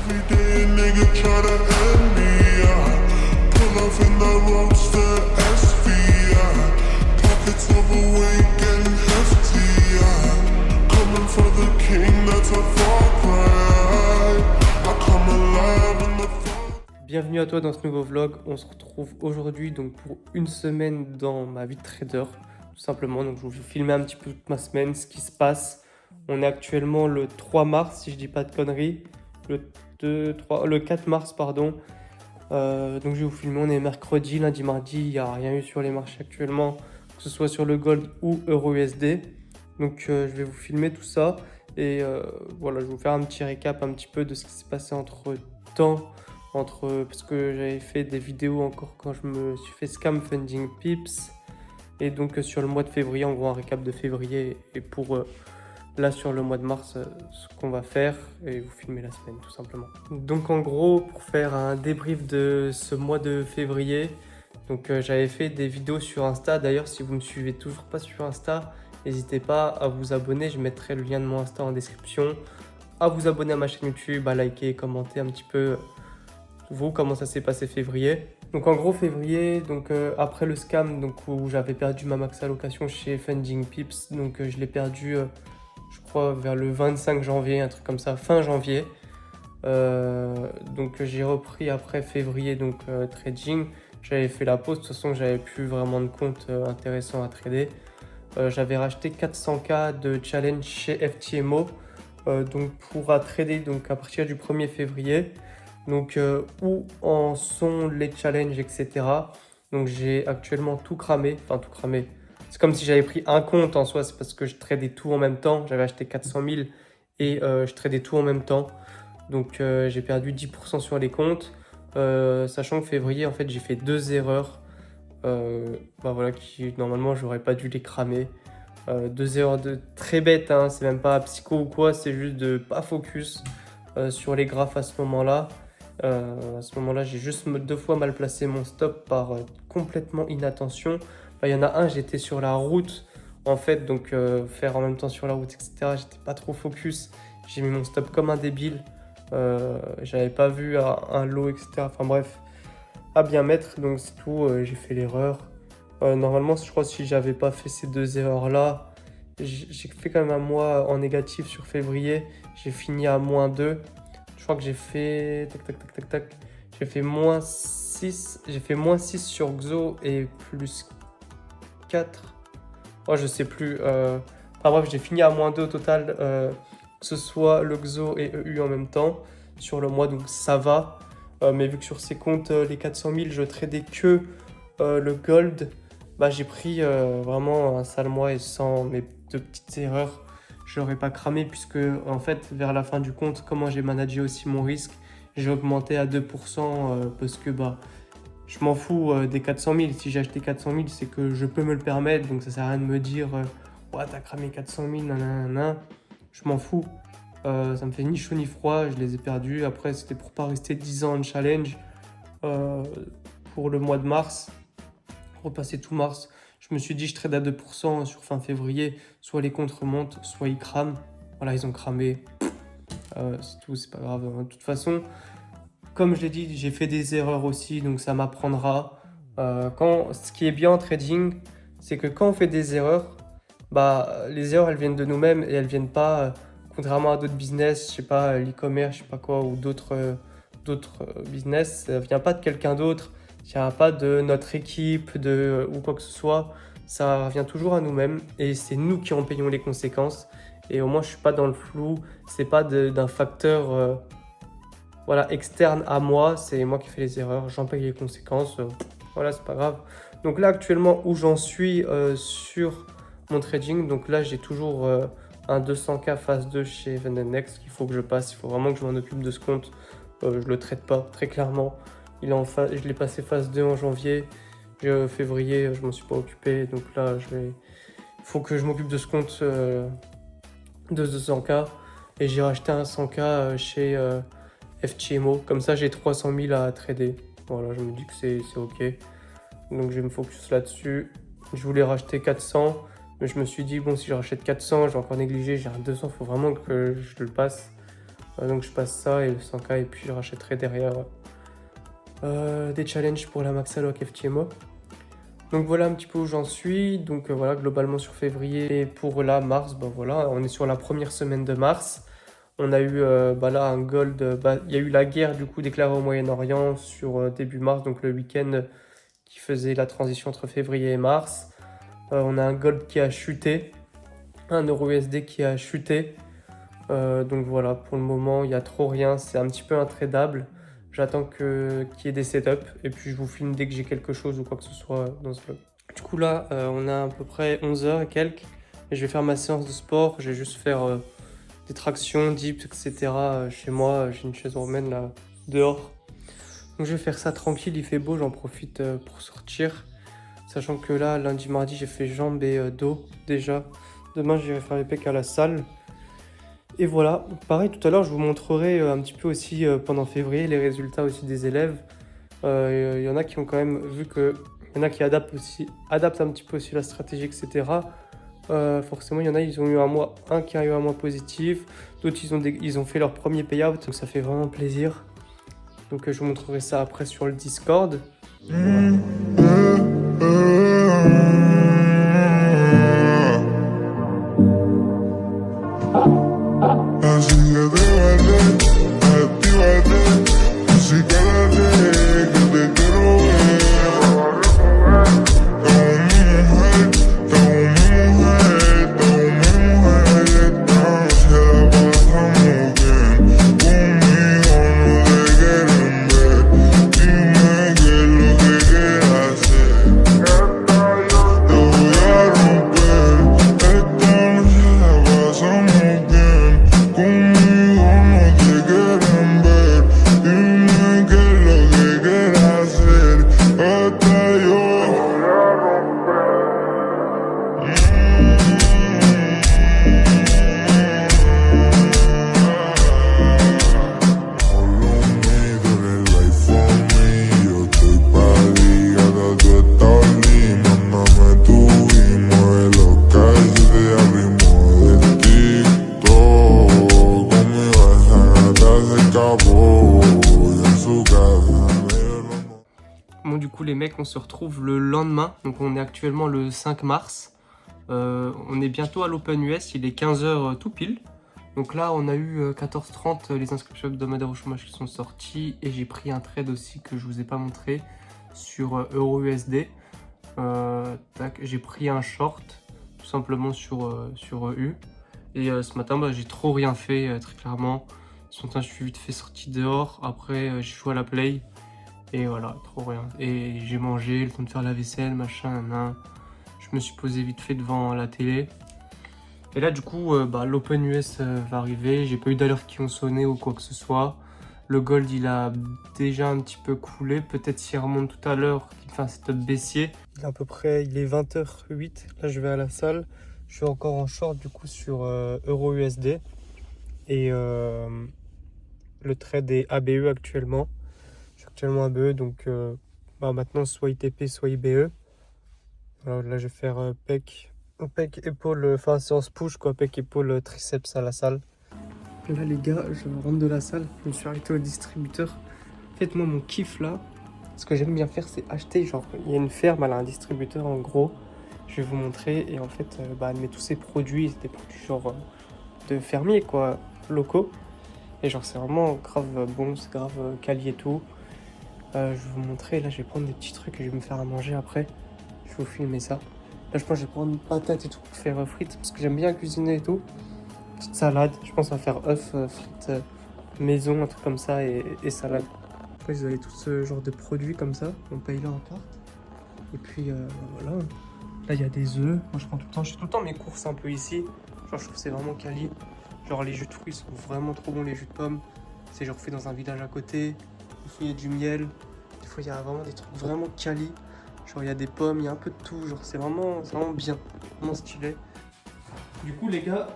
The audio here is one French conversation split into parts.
Every day a nigga try to end me, yeah. Pull off in the roadster SVI. Pockets overweight, getting hefty, yeah. Coming for the king, that's a far cry. I come alive in the fall. Bienvenue à toi dans ce nouveau vlog. On se retrouve aujourd'hui donc pour une semaine dans ma vie de trader, tout simplement. Donc je vais vous filmer un petit peu toute ma semaine, ce qui se passe. On est actuellement le 3 mars, si je dis pas de conneries. Le 4 mars, pardon. Donc je vais vous filmer, on est mercredi, lundi, mardi. Il n'y a rien eu sur les marchés actuellement, que ce soit sur le gold ou euro-USD. Donc je vais vous filmer tout ça. Et voilà, je vais vous faire un petit récap un petit peu de ce qui s'est passé entre-temps. Parce que j'avais fait des vidéos encore quand je me suis fait scam funding pips. Et donc sur le mois de février, en gros un récap de février. Et pour là sur le mois de mars, ce qu'on va faire. Et vous filmer la semaine tout simplement. Donc en gros, pour faire un débrief de ce mois de février. Donc j'avais fait des vidéos sur Insta. D'ailleurs, si vous ne me suivez toujours pas sur Insta, n'hésitez pas à vous abonner. Je mettrai le lien de mon Insta en description. À vous abonner à ma chaîne YouTube, à liker, commenter un petit peu vous, comment ça s'est passé février. Donc en gros février, donc après le scam donc, où j'avais perdu ma max allocation chez Funding Pips, donc je l'ai perdu je crois vers le 25 janvier, un truc comme ça, fin janvier. Donc j'ai repris après février donc trading. J'avais fait la pause, de toute façon j'avais plus vraiment de compte intéressant à trader. J'avais racheté 400K de challenge chez FTMO donc pour trader donc à partir du 1er février. Donc où en sont les challenges, etc. Donc j'ai actuellement tout cramé, enfin tout cramé. C'est comme si j'avais pris un compte en soi, c'est parce que je tradais tout en même temps. J'avais acheté 400 000 et je tradais tout en même temps. Donc j'ai perdu 10% sur les comptes. Sachant que février, en fait, j'ai fait 2 erreurs. Voilà, qui normalement, j'aurais pas dû les cramer. 2 erreurs très bêtes, hein, c'est même pas psycho ou quoi, c'est juste de pas focus sur les graphes à ce moment-là. À ce moment-là, j'ai juste 2 fois mal placé mon stop par complètement inattention. Il y en a un, j'étais sur la route, en fait, donc faire en même temps sur la route, etc. J'étais pas trop focus. J'ai mis mon stop comme un débile. J'avais pas vu un lot, etc. Enfin bref, à bien mettre, donc c'est tout. J'ai fait l'erreur. Normalement, je crois que si j'avais pas fait ces 2 erreurs-là, j'ai fait quand même un mois en négatif sur février. J'ai fini à -2. Je crois que j'ai fait j'ai fait -6. J'ai fait -6 sur Xo et +4. Oh, je sais plus. Enfin bref, j'ai fini à -2 au total, que ce soit le Xo et EU en même temps sur le mois, donc ça va. Mais vu que sur ces comptes, les 400 000, je tradais que le gold, bah, j'ai pris vraiment un sale mois et sans mes 2 petites erreurs, je l'aurais pas cramé puisque en fait vers la fin du compte, comment j'ai managé aussi mon risque, j'ai augmenté à 2% parce que bah je m'en fous des 400 000. Si j'ai acheté 400 000, c'est que je peux me le permettre, donc ça sert à rien de me dire ouais t'as cramé 400 000, nanana. Je m'en fous, ça me fait ni chaud ni froid, je les ai perdus. Après c'était pour pas rester 10 ans en challenge. Pour le mois de mars, repasser tout mars, je me suis dit je trade à 2% sur fin février, soit les comptes remontent, soit ils crament. Voilà, ils ont cramé, c'est tout, c'est pas grave. De toute façon, comme je l'ai dit, j'ai fait des erreurs aussi, donc ça m'apprendra. Ce qui est bien en trading, c'est que quand on fait des erreurs, bah, les erreurs elles viennent de nous-mêmes et elles viennent pas, contrairement à d'autres business, je sais pas, l'e-commerce, je sais pas quoi, ou d'autres business, ça vient pas de quelqu'un d'autre. Il n'y a pas de notre équipe ou quoi que ce soit, ça revient toujours à nous-mêmes et c'est nous qui en payons les conséquences. Et au moins, je ne suis pas dans le flou, c'est pas d'un facteur voilà, externe à moi, c'est moi qui fais les erreurs, j'en paye les conséquences, voilà, c'est pas grave. Donc là, actuellement, où j'en suis sur mon trading, donc là, j'ai toujours un 200K phase 2 chez Vendenext qu'il faut que je passe, il faut vraiment que je m'en occupe de ce compte. Je le traite pas, très clairement. Je l'ai passé phase 2 en janvier. Février, je m'en suis pas occupé. Donc là, il faut que je m'occupe de ce compte de 200K. Et j'ai racheté un 100K chez FTMO. Comme ça, j'ai 300 000 à trader. Voilà, je me dis que c'est OK. Donc je vais me focus là-dessus. Je voulais racheter 400. Mais je me suis dit, bon, si je rachète 400, j'ai encore négligé. J'ai un 200, il faut vraiment que je le passe. Donc je passe ça et le 100K et puis je rachèterai derrière des challenges pour la Max Alloc FTMO. Donc voilà un petit peu où j'en suis. Donc voilà, globalement sur février. Et pour là, mars, voilà, on est sur la première semaine de mars. On a eu là un gold. Il y a eu la guerre du coup déclarée au Moyen-Orient sur début mars, donc le week-end qui faisait la transition entre février et mars. On a un gold qui a chuté, un euro USD qui a chuté. Donc voilà, pour le moment, il n'y a trop rien. C'est un petit peu intradable. J'attends qu'il y ait des setups et puis je vous filme dès que j'ai quelque chose ou quoi que ce soit dans ce vlog. Du coup là, on a à peu près 11h et quelques. Et je vais faire ma séance de sport. Je vais juste faire des tractions, dips, etc. Chez moi, j'ai une chaise romaine là, dehors. Donc je vais faire ça tranquille, il fait beau, j'en profite pour sortir. Sachant que là, lundi, mardi, j'ai fait jambes et dos déjà. Demain, j'irai faire les pecs à la salle. Et voilà, pareil, tout à l'heure, je vous montrerai un petit peu aussi pendant février les résultats aussi des élèves. Il y en a qui ont quand même vu que... Il y en a qui adaptent un petit peu aussi la stratégie, etc. Forcément, il y en a, ils ont eu un qui a eu un mois positif. D'autres, ils ont fait leur premier payout, donc ça fait vraiment plaisir. Donc je vous montrerai ça après sur le Discord. Voilà. Bon, du coup les mecs, on se retrouve le lendemain, donc on est actuellement le 5 mars. On est bientôt à l'Open US, il est 15h tout pile. Donc là on a eu 14h30 les inscriptions hebdomadaires au chômage qui sont sorties. Et j'ai pris un trade aussi que je vous ai pas montré sur euro USD. J'ai pris un short tout simplement sur EU. Et ce matin j'ai trop rien fait très clairement. Ce matin je suis vite fait sorti dehors, après j'ai joué à la play. Et voilà, trop rien. Et j'ai mangé, le temps de faire la vaisselle, machin, je me suis posé vite fait devant la télé. Et là, du coup, l'Open US va arriver. J'ai pas eu d'alertes qui ont sonné ou quoi que ce soit. Le gold, il a déjà un petit peu coulé. Peut-être s'il remonte tout à l'heure, qu'il fait un setup baissier. Il est à peu près, il est 20h08. Là, je vais à la salle. Je suis encore en short, du coup, sur euro USD. Et le trade est ABE actuellement. Je suis actuellement ABE, donc maintenant soit ITP, soit IBE. Alors là, je vais faire pec, épaule, enfin séance push, quoi, pec, épaule, triceps à la salle. Là, les gars, je rentre de la salle, je me suis arrêté au distributeur. En fait, moi, mon kiff là, ce que j'aime bien faire, c'est acheter. Genre, il y a une ferme, elle a un distributeur en gros. Je vais vous montrer. Et en fait, elle met tous ses produits, c'est des produits genre de fermiers, quoi, locaux. Et genre, c'est vraiment grave bon, c'est grave quali et tout. Je vais vous montrer, là je vais prendre des petits trucs et je vais me faire à manger après. Je vais vous filmer ça. Là je pense que je vais prendre une patate et tout pour faire frites parce que j'aime bien cuisiner et tout. Petite salade, je pense à faire œufs, frites maison, un truc comme ça et salade. Après vous avez tout ce genre de produits comme ça, on paye là en carte. Et puis voilà, là il y a des œufs, moi je prends tout le temps, je fais tout le temps mes courses un peu ici. Genre je trouve que c'est vraiment quali. Genre les jus de fruits sont vraiment trop bons, les jus de pommes. C'est genre fait dans un village à côté. Des fois il y a du miel, des fois il y a vraiment des trucs vraiment quali. Genre il y a des pommes, il y a un peu de tout, genre c'est vraiment bien, vraiment stylé. Du coup les gars,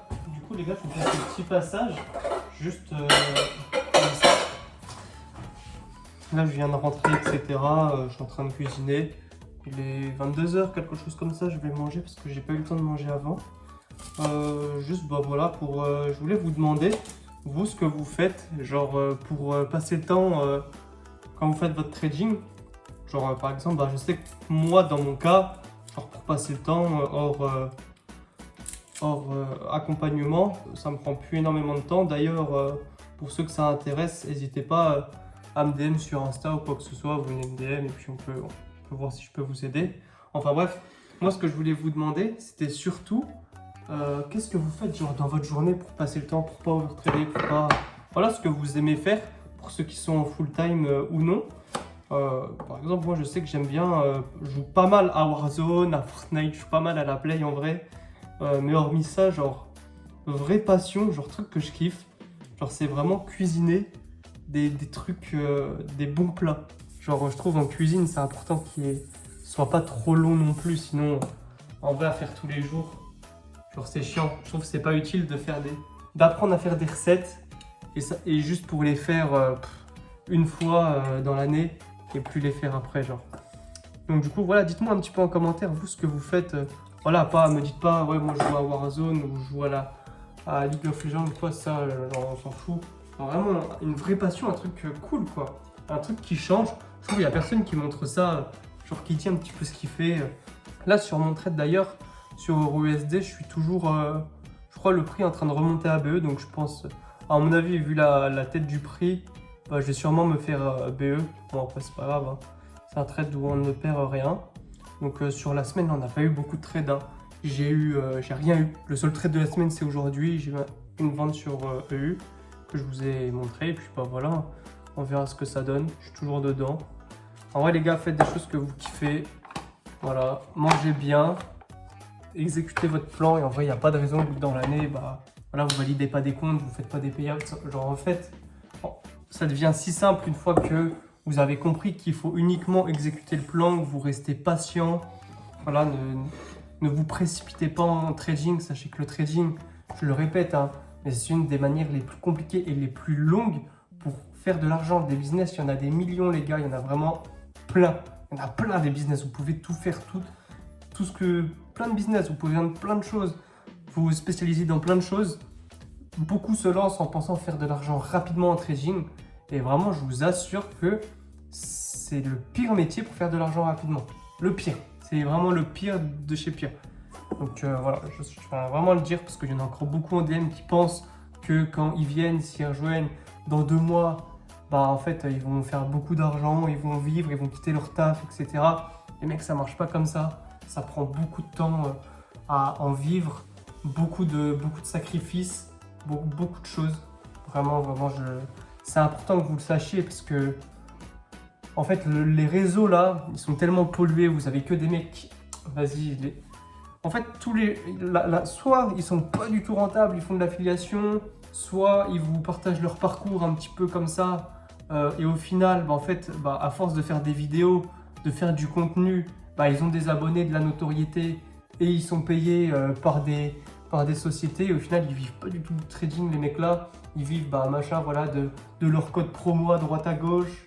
je vous fais ce petit passage, juste comme ça. Là je viens de rentrer, etc. Je suis en train de cuisiner. Il est 22h, quelque chose comme ça, je vais manger parce que j'ai pas eu le temps de manger avant. Juste voilà, je voulais vous demander, vous, ce que vous faites, genre pour passer le temps quand vous faites votre trading. Genre par exemple, bah, je sais que moi dans mon cas, genre pour passer le temps hors accompagnement, ça me prend plus énormément de temps. D'ailleurs, pour ceux que ça intéresse, n'hésitez pas à me DM sur Insta ou quoi que ce soit, vous venez me DM et puis on peut voir si je peux vous aider. Enfin bref, moi ce que je voulais vous demander, c'était surtout qu'est-ce que vous faites genre dans votre journée pour passer le temps, pour pas overtrader, pour pas... Voilà ce que vous aimez faire pour ceux qui sont en full time ou non. Par exemple, moi je sais que j'aime bien, je joue pas mal à Warzone, à Fortnite, je joue pas mal à la Play en vrai. Mais hormis ça, genre, vraie passion, genre truc que je kiffe, genre c'est vraiment cuisiner des trucs, des bons plats. Genre je trouve en cuisine c'est important qu'il soit pas trop long non plus, sinon en vrai à faire tous les jours, genre c'est chiant. Je trouve que c'est pas utile d'apprendre à faire des recettes et juste pour les faire une fois dans l'année et plus les faire après genre. Donc du coup voilà, dites-moi un petit peu en commentaire vous ce que vous faites. Voilà, me dites pas ouais moi je joue à Warzone ou je joue à League of Legends ou quoi, ça genre, on s'en fout. Alors, vraiment une vraie passion, un truc cool quoi, un truc qui change. Je trouve qu'il y a personne qui montre ça, genre qui dit un petit peu ce qu'il fait. Là sur mon trade d'ailleurs, sur EuroUSD, je suis toujours, je crois le prix est en train de remonter à BE, donc je pense, à mon avis vu la tête du prix, bah, je vais sûrement me faire BE. Bon après c'est pas grave, hein. C'est un trade où on ne perd rien. Donc sur la semaine, on n'a pas eu beaucoup de trades. Hein. J'ai rien eu. Le seul trade de la semaine, c'est aujourd'hui. J'ai une vente sur EU que je vous ai montré. Et puis bah voilà, on verra ce que ça donne. Je suis toujours dedans. En vrai, les gars, faites des choses que vous kiffez. Voilà, mangez bien, exécutez votre plan. Et en vrai, il n'y a pas de raison que dans l'année, bah voilà, vous validez pas des comptes, vous faites pas des payouts. Genre en fait, ça devient si simple une fois que vous avez compris qu'il faut uniquement exécuter le plan, que vous restez patient. Voilà, ne vous précipitez pas en trading. Sachez que le trading, je le répète, hein, mais c'est une des manières les plus compliquées et les plus longues pour faire de l'argent. Des business, il y en a des millions, les gars. Il y en a vraiment plein. Il y en a plein des business. Vous pouvez tout faire, tout ce que... Plein de business, vous pouvez vendre plein de choses. Vous vous spécialisez dans plein de choses. Beaucoup se lancent en pensant faire de l'argent rapidement en trading. Et vraiment, je vous assure que c'est le pire métier pour faire de l'argent rapidement. Le pire. C'est vraiment le pire de chez pire. Donc voilà, je vais vraiment le dire parce qu'il y en a encore beaucoup en DM qui pensent que quand ils viennent, s'y rejoignent dans 2 mois, bah en fait, ils vont faire beaucoup d'argent, ils vont vivre, ils vont quitter leur taf, etc. Les mecs, ça marche pas comme ça. Ça prend beaucoup de temps à en vivre, beaucoup de sacrifices, beaucoup de choses. Vraiment, c'est important que vous le sachiez parce que en fait, les réseaux là, ils sont tellement pollués, vous avez que des mecs, vas-y, en fait, soit ils sont pas du tout rentables, ils font de l'affiliation, soit ils vous partagent leur parcours un petit peu comme ça, et au final, bah, en fait, bah, à force de faire des vidéos, de faire du contenu, bah, ils ont des abonnés, de la notoriété, et ils sont payés par des sociétés, et au final, ils vivent pas du tout de trading, les mecs là, ils vivent, bah, machin, voilà, de leur code promo à droite à gauche,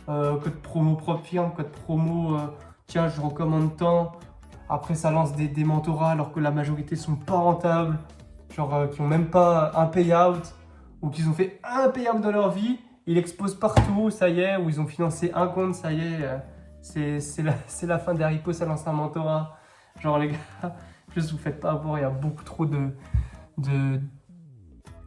code promo propre firme, code promo tiens je recommande tant. Après ça lance des mentorats alors que la majorité sont pas rentables, genre qui ont même pas un payout ou qu'ils ont fait un payout dans leur vie, ils l'exposent partout, ça y est, ou ils ont financé un compte, ça y est, c'est la fin des haricots, ça lance un mentorat. Genre les gars, juste vous faites pas avoir, il y a beaucoup trop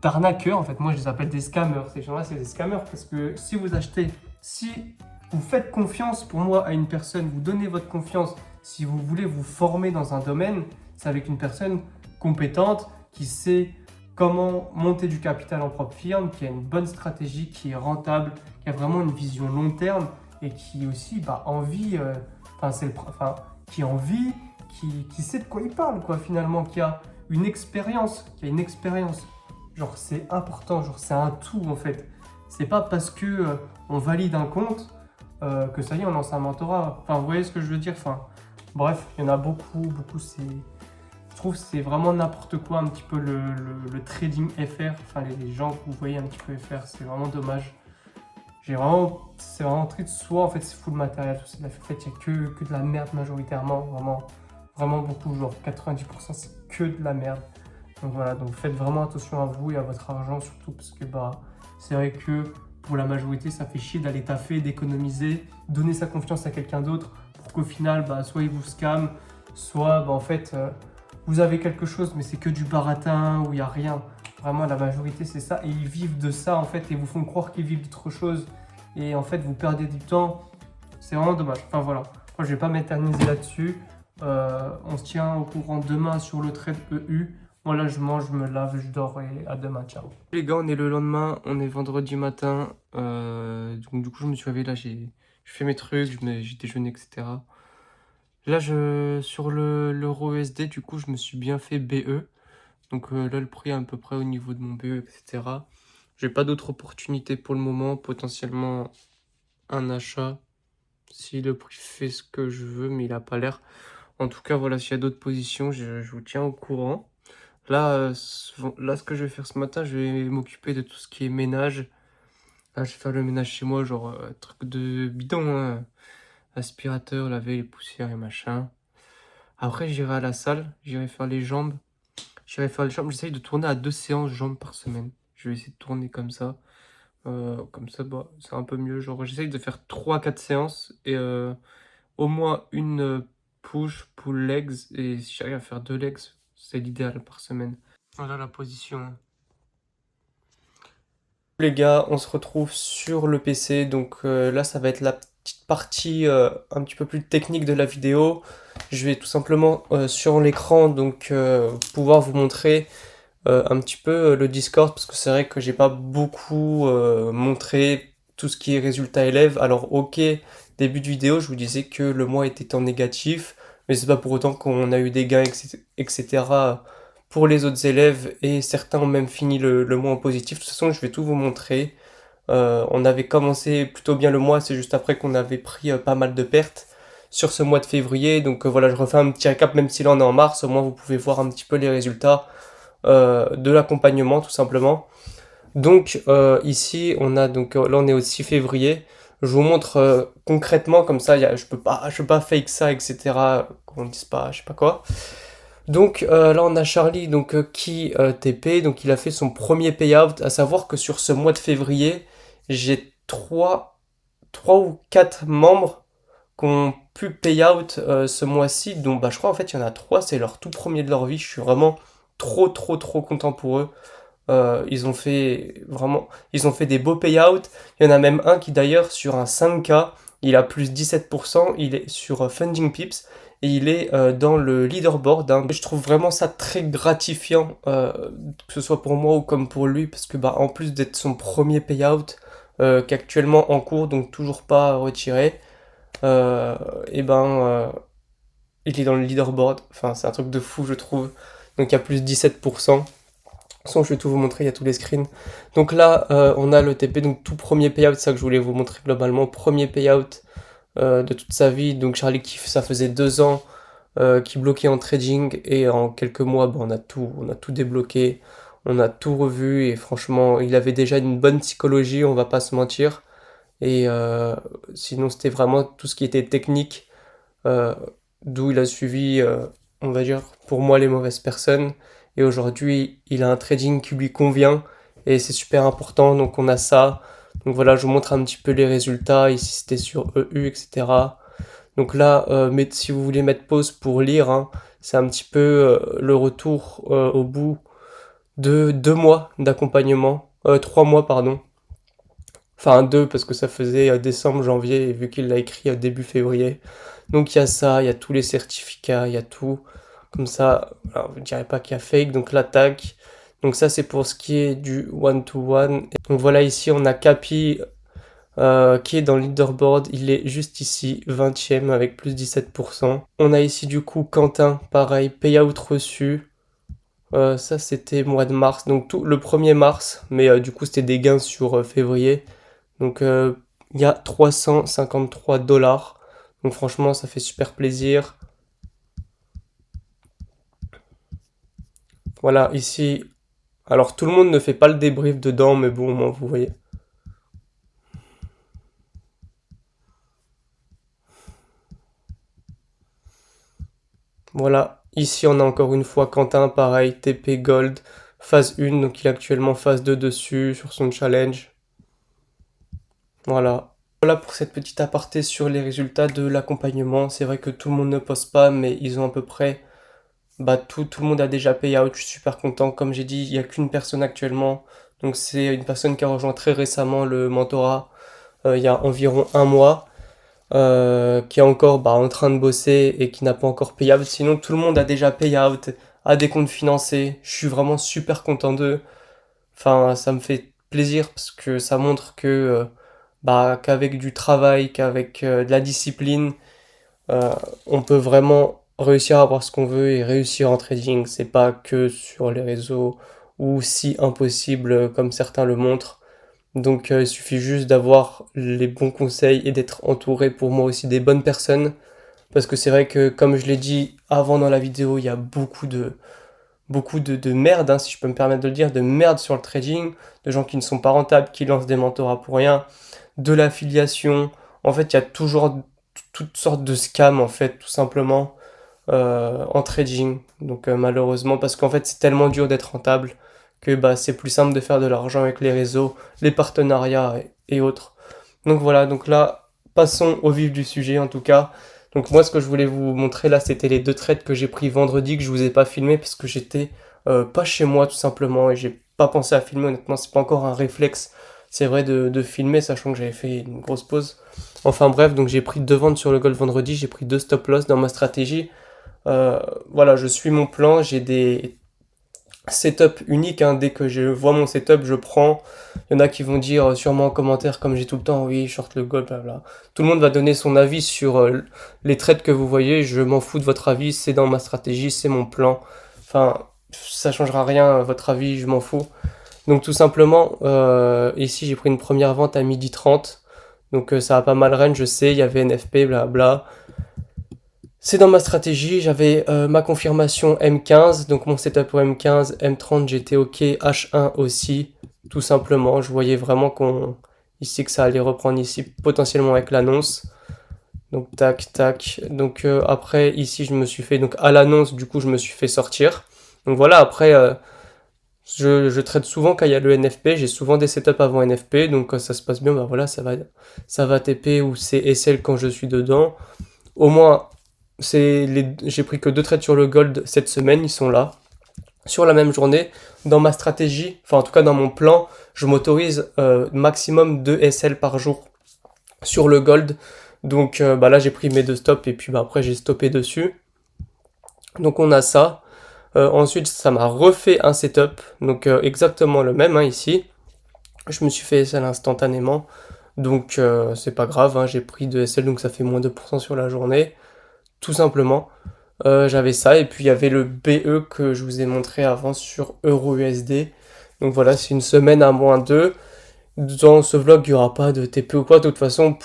d'arnaqueurs en fait. Moi je les appelle des scammers, ces gens là c'est des scammers parce que si vous faites confiance pour moi à une personne, vous donnez votre confiance, si vous voulez vous former dans un domaine, c'est avec une personne compétente qui sait comment monter du capital en propre firme, qui a une bonne stratégie, qui est rentable, qui a vraiment une vision long terme et qui aussi qui sait de quoi il parle quoi finalement, qui a une expérience, Genre c'est important, genre c'est un tout en fait. C'est pas parce que on valide un compte que ça y est, on lance un mentorat. Enfin, vous voyez ce que je veux dire. Enfin, bref, il y en a beaucoup. Je trouve que c'est vraiment n'importe quoi un petit peu le trading FR. Enfin, les gens que vous voyez un petit peu FR, c'est vraiment dommage. C'est vraiment triste. Soit en fait c'est full matériel, soit c'est de la fait, il n'y a que de la merde majoritairement. Vraiment beaucoup, genre 90% c'est que de la merde. Donc voilà, donc faites vraiment attention à vous et à votre argent, surtout parce que c'est vrai que pour la majorité, ça fait chier d'aller taffer, d'économiser, donner sa confiance à quelqu'un d'autre pour qu'au final, soit il vous scam, soit en fait, vous avez quelque chose, mais c'est que du baratin où il n'y a rien. Vraiment, la majorité, c'est ça. Et ils vivent de ça, en fait, et vous font croire qu'ils vivent d'autre chose. Et en fait, vous perdez du temps. C'est vraiment dommage. Enfin voilà, moi, je vais pas m'éterniser là-dessus. On se tient au courant demain sur le trade EU. Moi, là, je mange, je me lave, je dors et à demain. Ciao. Les gars, on est le lendemain, on est vendredi matin. Donc, du coup, je me suis réveillé. Là, j'ai fait mes trucs, j'ai déjeuné, etc. Là, sur l'euro USD, du coup, je me suis bien fait BE. Donc là, le prix est à peu près au niveau de mon BE, etc. J'ai pas d'autres opportunités pour le moment. Potentiellement un achat si le prix fait ce que je veux, mais il a pas l'air. En tout cas, voilà, s'il y a d'autres positions, je vous tiens au courant. Là, ce que je vais faire ce matin, je vais m'occuper de tout ce qui est ménage. Là, je vais faire le ménage chez moi, genre truc de bidon, hein. Aspirateur, laver les poussières et machin. Après, j'irai à la salle, j'irai faire les jambes. J'irai faire les jambes. J'essaye de tourner à 2 séances jambes par semaine. Je vais essayer de tourner comme ça. Comme ça, c'est un peu mieux. Genre, j'essaye de faire 3-4 séances et au moins une push, pull legs. Et si j'arrive à faire 2 legs, c'est l'idéal par semaine. Voilà la position. Les gars, on se retrouve sur le PC. Donc là, ça va être la petite partie un petit peu plus technique de la vidéo. Je vais tout simplement sur l'écran donc pouvoir vous montrer un petit peu le Discord parce que c'est vrai que j'ai pas beaucoup montré tout ce qui est résultats élèves. Alors ok, début de vidéo, je vous disais que le mois était en négatif, mais c'est pas pour autant qu'on a eu des gains, etc. pour les autres élèves et certains ont même fini le mois en positif. De toute façon, je vais tout vous montrer. On avait commencé plutôt bien le mois, c'est juste après qu'on avait pris pas mal de pertes sur ce mois de février. Donc voilà, je refais un petit récap, même si là on est en mars, au moins vous pouvez voir un petit peu les résultats de l'accompagnement tout simplement. Donc ici on a donc là on est au 6 février. Je vous montre concrètement comme ça, je peux pas fake ça, etc. Qu'on dise pas, je sais pas quoi. Donc là on a Charlie donc qui TP, donc il a fait son premier payout. À savoir que sur ce mois de février, j'ai 3 ou 4 membres qui ont pu payout ce mois-ci. Donc je crois en fait il y en a 3, c'est leur tout premier de leur vie. Je suis vraiment trop content pour eux. Ils ont fait des beaux payouts. Il y en a même un qui d'ailleurs sur un 5K, il a plus 17%, il est sur Funding Pips et il est dans le leaderboard, hein. Je trouve vraiment ça très gratifiant, que ce soit pour moi ou comme pour lui, parce que en plus d'être son premier payout, qui est actuellement en cours, donc toujours pas retiré, euh, et il est dans le leaderboard. Enfin, c'est un truc de fou, je trouve. Donc il y a plus 17%. De toute façon, je vais tout vous montrer, il y a tous les screens. Donc là, on a le TP, donc tout premier payout, c'est ça que je voulais vous montrer globalement. Premier payout de toute sa vie. Donc Charlie Kiff, ça faisait 2 ans qu'il bloquait en trading. Et en quelques mois, on a tout débloqué. On a tout revu. Et franchement, il avait déjà une bonne psychologie, on va pas se mentir. Et sinon, c'était vraiment tout ce qui était technique. euh, D'où il a suivi, on va dire, pour moi, les mauvaises personnes. Et aujourd'hui, il a un trading qui lui convient et c'est super important. Donc, on a ça. Donc, voilà, je vous montre un petit peu les résultats. Ici, c'était sur EU, etc. Donc, là, si vous voulez mettre pause pour lire, hein, c'est un petit peu le retour au bout de 2 mois d'accompagnement. 3 mois, pardon. Enfin, 2 parce que ça faisait décembre, janvier, et vu qu'il l'a écrit début février. Donc il y a ça, il y a tous les certificats, il y a tout. Comme ça, alors, je ne dirais pas qu'il y a fake, donc l'attaque. Donc ça c'est pour ce qui est du one-to-one. Donc voilà, ici on a Capi qui est dans le leaderboard. Il est juste ici, 20ème avec plus 17%. On a ici du coup Quentin, pareil, payout reçu. Ça c'était mois de mars, donc tout le 1er mars, mais du coup c'était des gains sur février. Donc il y a 353 $. Donc franchement, ça fait super plaisir. Voilà, ici. Alors tout le monde ne fait pas le débrief dedans, mais bon, au moins vous voyez. Voilà, Ici, on a encore une fois Quentin, pareil, TP Gold, phase 1, donc il est actuellement phase 2 dessus, sur son challenge. Voilà. Voilà pour cette petite aparté sur les résultats de l'accompagnement. C'est vrai que tout le monde ne poste pas, mais ils ont à peu près... Bah, tout le monde a déjà payout, je suis super content. Comme j'ai dit, il n'y a qu'une personne actuellement. Donc c'est une personne qui a rejoint très récemment le mentorat, il y a environ un mois, qui est encore en train de bosser et qui n'a pas encore payout. Sinon, tout le monde a déjà payout, a des comptes financés. Je suis vraiment super content d'eux. Enfin, ça me fait plaisir parce que ça montre que qu'avec du travail, qu'avec de la discipline, euh, on peut vraiment réussir à avoir ce qu'on veut et réussir en trading. C'est pas que sur les réseaux ou si impossible comme certains le montrent. Donc il suffit juste d'avoir les bons conseils et d'être entouré pour moi aussi des bonnes personnes. Parce que c'est vrai que comme je l'ai dit avant dans la vidéo, il y a beaucoup de merde, hein, si je peux me permettre de le dire, de merde sur le trading, de gens qui ne sont pas rentables, qui lancent des mentorats pour rien, de l'affiliation. En fait, il y a toujours toutes sortes de scams, en fait, tout simplement, en trading. Donc, malheureusement, parce qu'en fait, c'est tellement dur d'être rentable que c'est plus simple de faire de l'argent avec les réseaux, les partenariats et autres. Donc voilà, donc là, passons au vif du sujet en tout cas. Donc moi, ce que je voulais vous montrer là, c'était les 2 trades que j'ai pris vendredi, que je vous ai pas filmé parce que j'étais pas chez moi tout simplement et j'ai pas pensé à filmer. Honnêtement, c'est pas encore un réflexe, c'est vrai, de filmer, sachant que j'avais fait une grosse pause. Enfin bref, donc j'ai pris 2 ventes sur le gold vendredi, j'ai pris 2 stop loss dans ma stratégie. Voilà, je suis mon plan, j'ai des setup unique, hein. Dès que je vois mon setup, je prends. Il y en a qui vont dire sûrement en commentaire, comme j'ai tout le temps, oui, short le gold, blabla. Tout le monde va donner son avis sur les trades que vous voyez. Je m'en fous de votre avis, c'est dans ma stratégie, c'est mon plan. Enfin, ça changera rien, votre avis, je m'en fous. Donc tout simplement, ici j'ai pris une première vente à 12h30. Donc ça a pas mal range, je sais, il y avait NFP, blabla. C'est dans ma stratégie, j'avais ma confirmation M15, donc mon setup au M15, M30 j'étais ok, H1 aussi, tout simplement. Je voyais vraiment ici que ça allait reprendre ici potentiellement avec l'annonce. Donc tac tac. Donc après ici je me suis fait, donc à l'annonce du coup je me suis fait sortir. Donc voilà, après je trade souvent quand il y a le NFP, j'ai souvent des setups avant NFP, donc quand ça se passe bien, voilà, ça va TP ou c'est SL quand je suis dedans. Au moins j'ai pris que 2 trades sur le gold cette semaine, ils sont là. Sur la même journée, dans ma stratégie, enfin en tout cas dans mon plan, je m'autorise maximum 2 SL par jour sur le gold. Donc là j'ai pris mes 2 stops et puis après j'ai stoppé dessus. Donc on a ça. Ensuite ça m'a refait un setup, donc exactement le même, hein, ici. Je me suis fait SL instantanément. Donc c'est pas grave, hein, j'ai pris 2 SL donc ça fait moins 2% sur la journée. Tout simplement. J'avais ça et puis il y avait le BE que je vous ai montré avant sur EURUSD. Donc voilà, c'est une semaine à -2. Dans ce vlog, il n'y aura pas de TP ou quoi. De toute façon,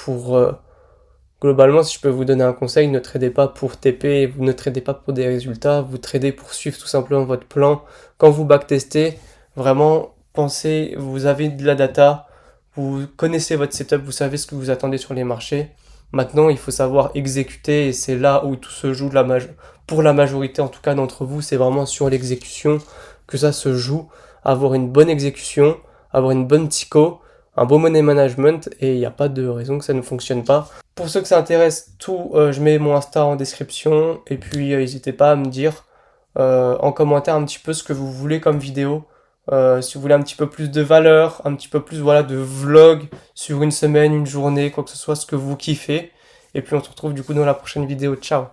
globalement, si je peux vous donner un conseil, ne tradez pas pour TP, vous ne tradez pas pour des résultats, vous tradez pour suivre tout simplement votre plan. Quand vous backtestez, vraiment pensez, vous avez de la data, vous connaissez votre setup, vous savez ce que vous attendez sur les marchés. Maintenant, il faut savoir exécuter et c'est là où tout se joue pour la majorité en tout cas d'entre vous, c'est vraiment sur l'exécution que ça se joue. Avoir une bonne exécution, avoir une bonne psycho, un bon money management et il n'y a pas de raison que ça ne fonctionne pas. Pour ceux que ça intéresse, je mets mon Insta en description et puis n'hésitez pas à me dire en commentaire un petit peu ce que vous voulez comme vidéo. Si vous voulez un petit peu plus de valeur, un petit peu plus voilà, de vlog sur une semaine, une journée, quoi que ce soit, ce que vous kiffez. Et puis on se retrouve du coup dans la prochaine vidéo. Ciao!